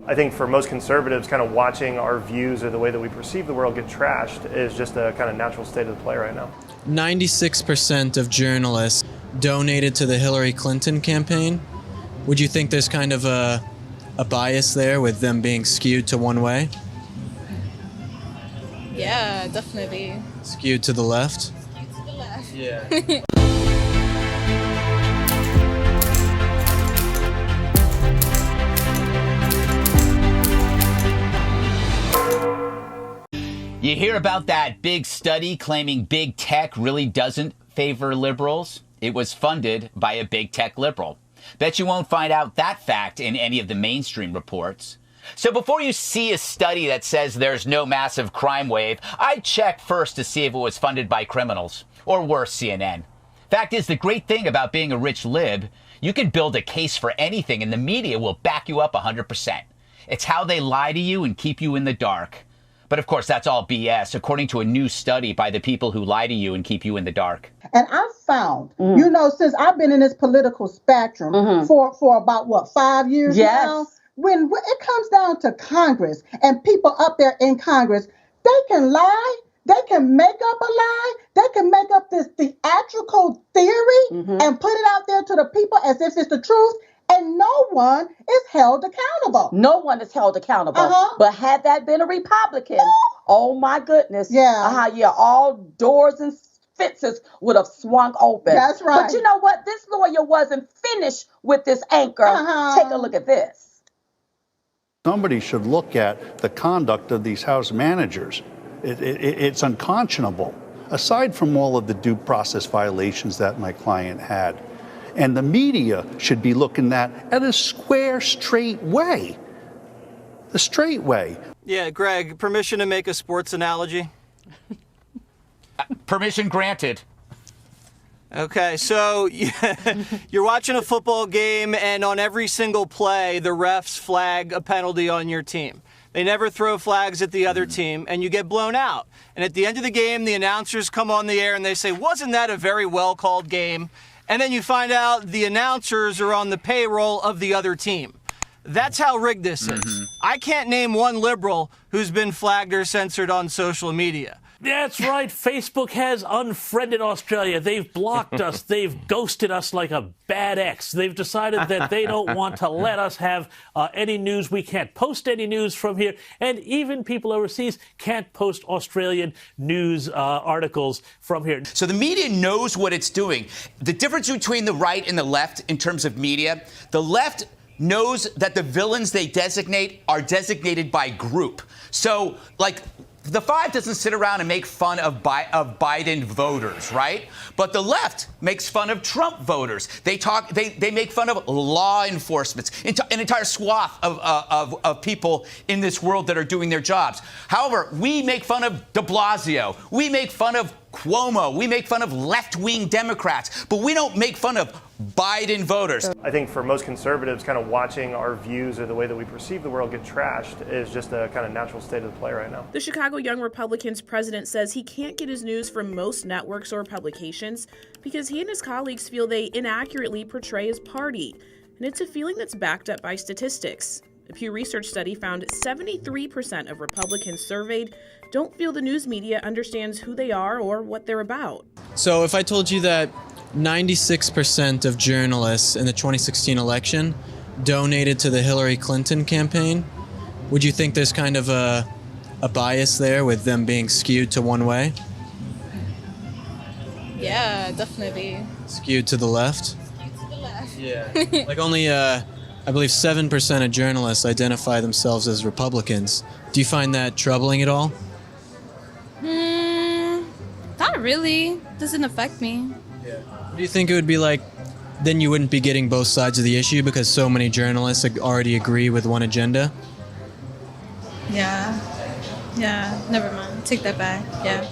I think for most conservatives, kind of watching our views or the way that we perceive the world get trashed is just a kind of natural state of the play right now. 96% of journalists donated to the Hillary Clinton campaign. Would you think there's kind of a bias there with them being skewed to one way? Yeah, definitely. Skewed to the left? Skewed to the left. Yeah. You hear about that big study claiming big tech really doesn't favor liberals? It was funded by a big tech liberal. Bet you won't find out that fact in any of the mainstream reports. So before you see a study that says there's no massive crime wave, I'd check first to see if it was funded by criminals, or worse, CNN. Fact is, the great thing about being a rich lib, you can build a case for anything and the media will back you up 100%. It's how they lie to you and keep you in the dark. But of course, that's all BS, according to a new study by the people who lie to you and keep you in the dark. And I've found, since I've been in this political spectrum for about, 5 years now, when it comes down to Congress and people up there in Congress, they can lie, they can make up a lie, they can make up this theatrical theory and put it out there to the people as if it's the truth. And no one is held accountable. No one is held accountable. But had that been a Republican, oh my goodness. All doors and fences would have swung open. That's right. But you know what? This lawyer wasn't finished with this anchor. Take a look at this. Somebody should look at the conduct of these House managers. It's unconscionable, aside from all of the due process violations that my client had. And the media should be looking at a square, straight way. The straight way. Yeah, Greg, permission to make a sports analogy? Permission granted. Okay, so you're watching a football game, and on every single play, the refs flag a penalty on your team. They never throw flags at the other team, and you get blown out. And at the end of the game, the announcers come on the air and they say, "Wasn't that a very well-called game?" And then you find out the announcers are on the payroll of the other team. That's how rigged this is. I can't name one liberal who's been flagged or censored on social media. That's right. Facebook has unfriended Australia. They've blocked us. They've ghosted us like a bad ex. They've decided that they don't want to let us have any news. We can't post any news from here. And even people overseas can't post Australian news articles from here. So the media knows what it's doing. The difference between the right and the left in terms of media, the left knows that the villains they designate are designated by group. So, the Five doesn't sit around and make fun of Biden voters, right? But the left makes fun of Trump voters. They make fun of law enforcement, an entire swath of people in this world that are doing their jobs. However, we make fun of de Blasio. We make fun of Cuomo. We make fun of left-wing Democrats, but we don't make fun of Biden voters. I think for most conservatives, kind of watching our views or the way that we perceive the world get trashed is just a kind of natural state of the play right now. The Chicago Young Republicans president says he can't get his news from most networks or publications because he and his colleagues feel they inaccurately portray his party. And it's a feeling that's backed up by statistics. A Pew Research study found 73% of Republicans surveyed don't feel the news media understands who they are or what they're about. So if I told you that 96% of journalists in the 2016 election donated to the Hillary Clinton campaign, would you think there's kind of a bias there with them being skewed to one way? Yeah, definitely. Skewed to the left? Skewed to the left. Yeah. Only, I believe 7% of journalists identify themselves as Republicans. Do you find that troubling at all? Not really. Doesn't affect me. Do you think it would be like, then you wouldn't be getting both sides of the issue because so many journalists already agree with one agenda? Yeah, never mind. Take that back. Yeah.